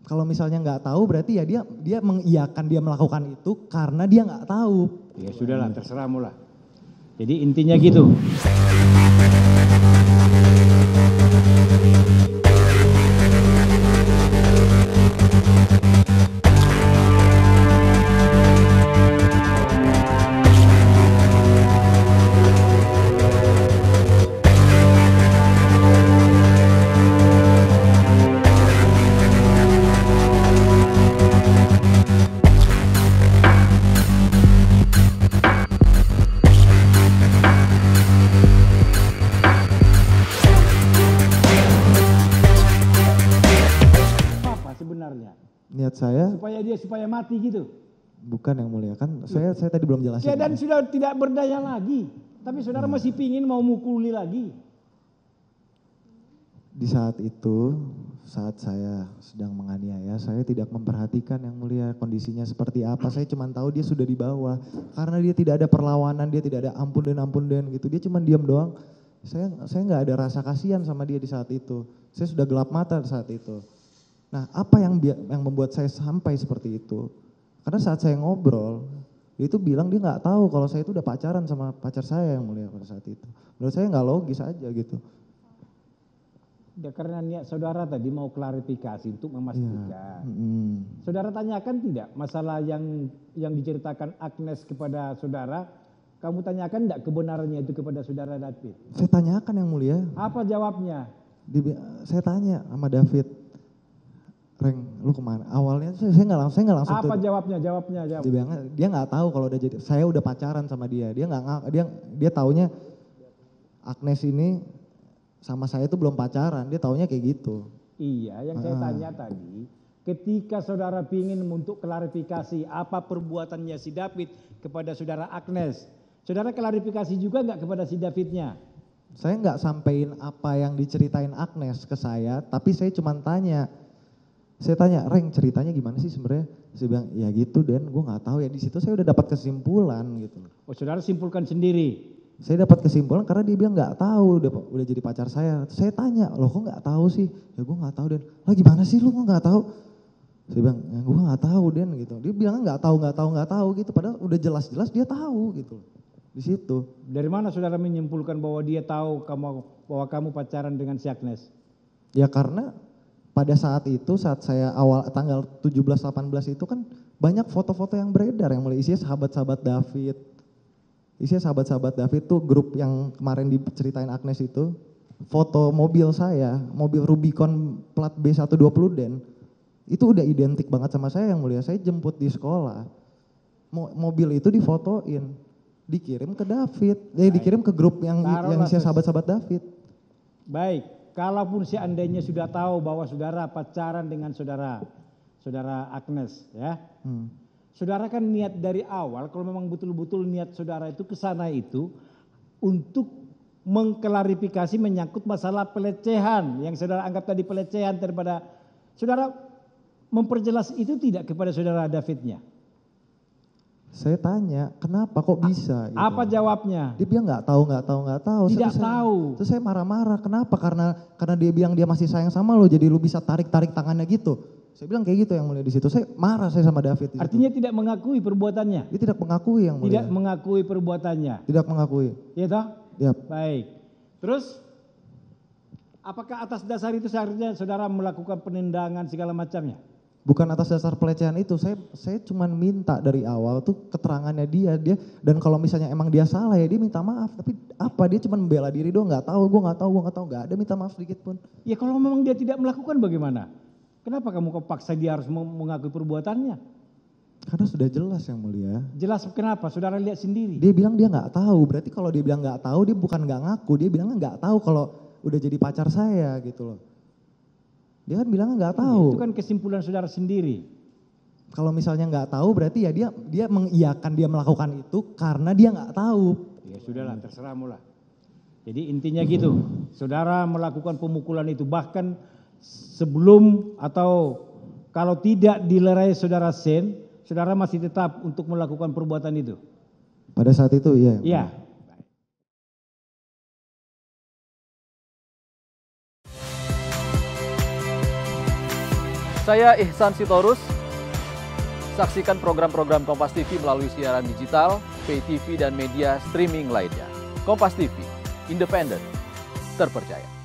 Kalau misalnya nggak tahu berarti ya dia mengiyakan dia melakukan itu karena dia nggak tahu. Ya sudahlah, terserahmu lah. Jadi intinya gitu. Niat saya supaya mati gitu. Bukan yang mulia, kan saya tadi belum jelasin. Ya, dan sudah tidak berdaya lagi. Tapi saudara masih pingin mau mukuli lagi. Di saat itu, saat saya sedang menganiaya, saya tidak memperhatikan yang mulia kondisinya seperti apa. Saya cuma tahu dia sudah di bawah. Karena dia tidak ada perlawanan, dia tidak ada ampun dan gitu. Dia cuma diam doang. Saya nggak ada rasa kasihan sama dia di saat itu. Saya sudah gelap mata saat itu. Nah, apa yang membuat saya sampai seperti itu? Karena saat saya ngobrol, dia itu bilang dia nggak tahu kalau saya itu udah pacaran sama pacar saya yang mulia pada saat itu. Menurut saya nggak logis aja gitu. Ya, karena niat saudara tadi mau klarifikasi untuk memastikan. Saudara tanyakan tidak masalah yang diceritakan Agnes kepada saudara, kamu tanyakan tidak kebenarannya itu kepada saudara David? Saya tanyakan yang mulia. Apa jawabnya? Saya tanya sama David, Reng, lu kemana? Awalnya saya nggak langsung. Apa jawabnya? Dia bilang dia nggak tahu kalau udah jadi. Saya udah pacaran sama dia. Dia taunya Agnes ini sama saya itu belum pacaran. Dia taunya kayak gitu. Iya, yang saya tanya tadi, ketika saudara pingin untuk klarifikasi apa perbuatannya si David kepada saudara Agnes, saudara klarifikasi juga nggak kepada si Davidnya? Saya nggak sampein apa yang diceritain Agnes ke saya, tapi saya cuma tanya. Saya tanya, Reng, ceritanya gimana sih sebenarnya? Saya bilang, ya gitu Dan, gue nggak tahu ya. Di situ saya udah dapat kesimpulan gitu. Oh, saudara simpulkan sendiri? Saya dapat kesimpulan karena dia bilang nggak tahu, udah jadi pacar saya. Saya tanya, loh kok nggak tahu sih? Ya gue nggak tahu Dan. Lah gimana sih lu nggak tahu? Saya bilang, ya gue nggak tahu Dan gitu. Dia bilang nggak tahu gitu. Padahal udah jelas-jelas dia tahu gitu. Di situ. Dari mana saudara menyimpulkan bahwa dia tahu bahwa kamu pacaran dengan si Agnes? Ya karena pada saat itu, saat saya awal tanggal 17-18 itu kan banyak foto-foto yang beredar yang mulai isinya sahabat-sahabat David. Isinya sahabat-sahabat David tuh grup yang kemarin diceritain Agnes itu. Foto mobil saya, mobil Rubicon plat B120 Den. Itu udah identik banget sama saya yang mulia. Saya jemput di sekolah. Mobil itu difotoin. Dikirim ke David. Dikirim ke grup yang isinya sahabat-sahabat David. Baik. Kalaupun seandainya sudah tahu bahwa saudara pacaran dengan saudara Agnes, ya, saudara kan niat dari awal, kalau memang betul-betul niat saudara itu ke sana itu untuk mengklarifikasi menyangkut masalah pelecehan yang saudara anggap tadi pelecehan daripada saudara memperjelas itu tidak kepada saudara Davidnya? Saya tanya, kenapa kok bisa? Gitu. Apa jawabnya? Dia bilang nggak tahu. Tidak tahu. Terus saya marah-marah, kenapa? Karena dia bilang dia masih sayang sama lo, jadi lu bisa tarik tangannya gitu. Saya bilang kayak gitu yang mulia di situ. Saya marah saya sama David. Artinya tidak mengakui perbuatannya? Dia tidak mengakui yang mulia. Tidak mengakui perbuatannya? Tidak mengakui. Iya toh? Yap. Baik. Terus, apakah atas dasar itu seharusnya saudara melakukan penindangan segala macamnya? Bukan atas dasar pelecehan itu, saya cuma minta dari awal tuh keterangannya dia dan kalau misalnya emang dia salah ya dia minta maaf, tapi apa dia cuma membela diri doang, gue nggak tahu, nggak ada minta maaf sedikit pun. Ya kalau memang dia tidak melakukan bagaimana? Kenapa kamu paksa dia harus mengakui perbuatannya? Karena sudah jelas yang mulia. Jelas kenapa? Saudara lihat sendiri. Dia bilang dia nggak tahu, berarti kalau dia bilang nggak tahu dia bukan nggak ngaku, dia bilang nggak tahu kalau udah jadi pacar saya gitu loh. Dia kan bilang nggak tahu. Itu kan kesimpulan saudara sendiri. Kalau misalnya nggak tahu berarti ya dia mengiyakan dia melakukan itu karena dia nggak tahu. Ya sudahlah, terserahmu lah. Jadi intinya gitu, saudara melakukan pemukulan itu bahkan sebelum atau kalau tidak dilerai saudara Sen, saudara masih tetap untuk melakukan perbuatan itu. Pada saat itu iya. Iya. Saya Ihsan Sitorus. Saksikan program-program Kompas TV melalui siaran digital, pay TV, dan media streaming lainnya. Kompas TV, independen, terpercaya.